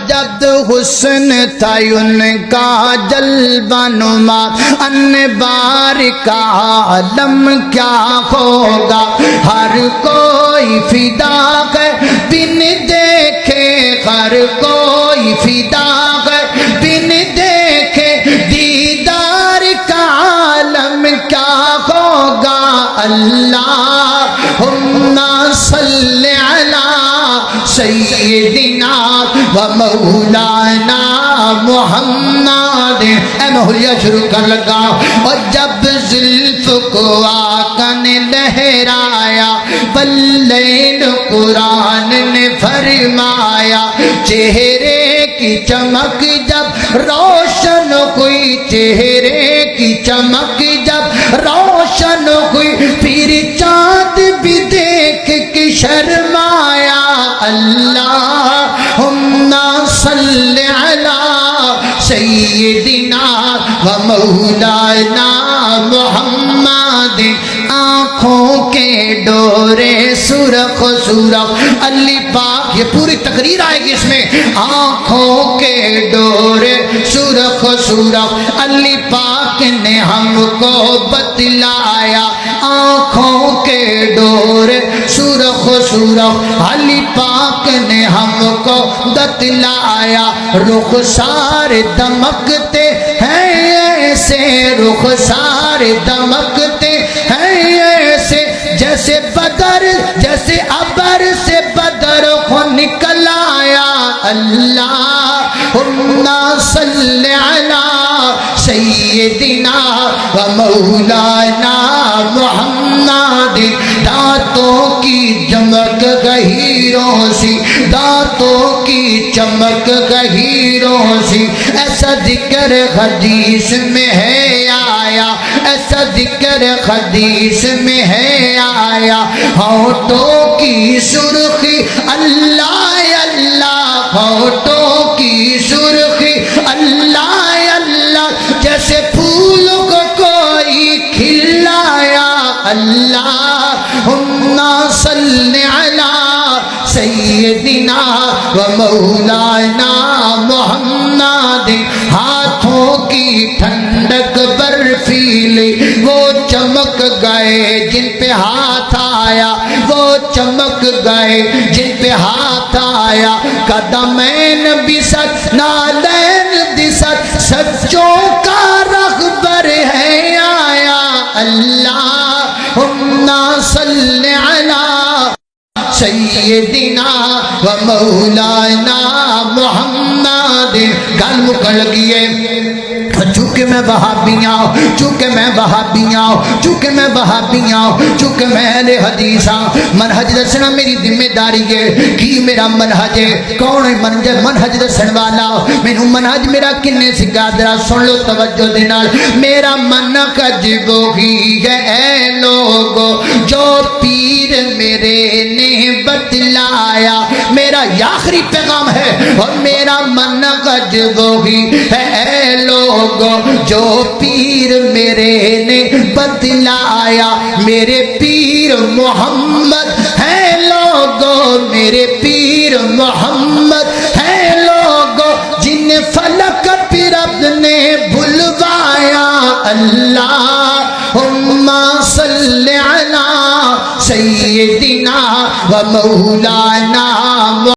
جب حسن تھا ان کا جلوہ نما، انبار کا عالم کیا ہوگا، ہر کوئی فدا ہے بن دیکھے، ہر کوئی فدا ہے بن دیکھے، دیدار کا عالم کیا ہوگا۔ اللہم صلی علی سیدنا و مولانا محمد۔ اے محلیہ شروع کر لگا۔ اور جب زلف کو آقا نے لہرایا، واللیل قرآن نے فرمایا، چہرے کی چمک جب روشن ہوئی، چہرے کی چمک جب روشن ہوئی، پھر چاند بھی دیکھ کے شرمایا۔ اللہم صلی علی سیدنا و مولانا محمد۔ آنکھوں کے ڈورے سرخ سرخ، علی پاک، یہ پوری تقریر آئے گی اس میں۔ آنکھوں کے ڈورے سرخ سرخ، علی پاک نے ہم کو بتلایا۔ آنکھوں کے ڈورے سرخ سرخ، علی پاک نے ہم کو بتلایا۔ رخسار دمکتے ہیں ایسے، رخسار دمکتے ہیں ایسے، جیسے بدر، جیسے ابر سے بدر کو نکل آیا۔ اللہم صلی علی سیدنا و مولانا محمد۔ دانتوں کی چمک گہیروں سی، دانتوں کی چمک گہیروں سی، ایسا ذکر حدیث میں ہے آیا، ایسا ذکر حدیث میں ہے آیا۔ ہونٹوں کی سرخی اللہ اللہ، ہونٹوں کی سرخی اللہ اللہ، جیسے پھول کو کوئی کھلایا۔ اللہم صلی علی سیدنا و مولانا محمد۔ ہاتھوں کی ٹھنڈک برفیلی، وہ چمک گئے جن پہ ہاتھ آیا، وہ چمک گئے جن پہ ہاتھ آیا۔ قدمین بھی سچ، نالین بھی سچ، سچوں کا رہبر ہے آیا۔ اللہم صلی علی سیدنا و مولانا محمد۔ گل مکڑ گئے، چونکہ میں وہابیاں، چونکہ میں وہابیاں، چونکہ میں وہابیاں، چونکہ میں اہل حدیث ہاں، منہج دسنا میری ذمہ داری ہے۔ کی میرا منہج ہے؟ کون ہے منہج دسن والا؟ مینوں منہج میرا کنے سکھا دیا؟ سن لو توجہ دے نال۔ میرا منہج وہی ہے اے لوگو جو پیر میرے نے بتلایا۔ میرا یہ آخری پیغام ہے، اور میرا منہج وہی ہے اے لوگو جو پیر میرے نے بتلایا۔ میرے پیر محمد ہے لوگو، میرے پیر محمد ہے لوگو، جن فلک پہ رب نے بلوایا۔ اللہم صلی علی سیدنا و مولانا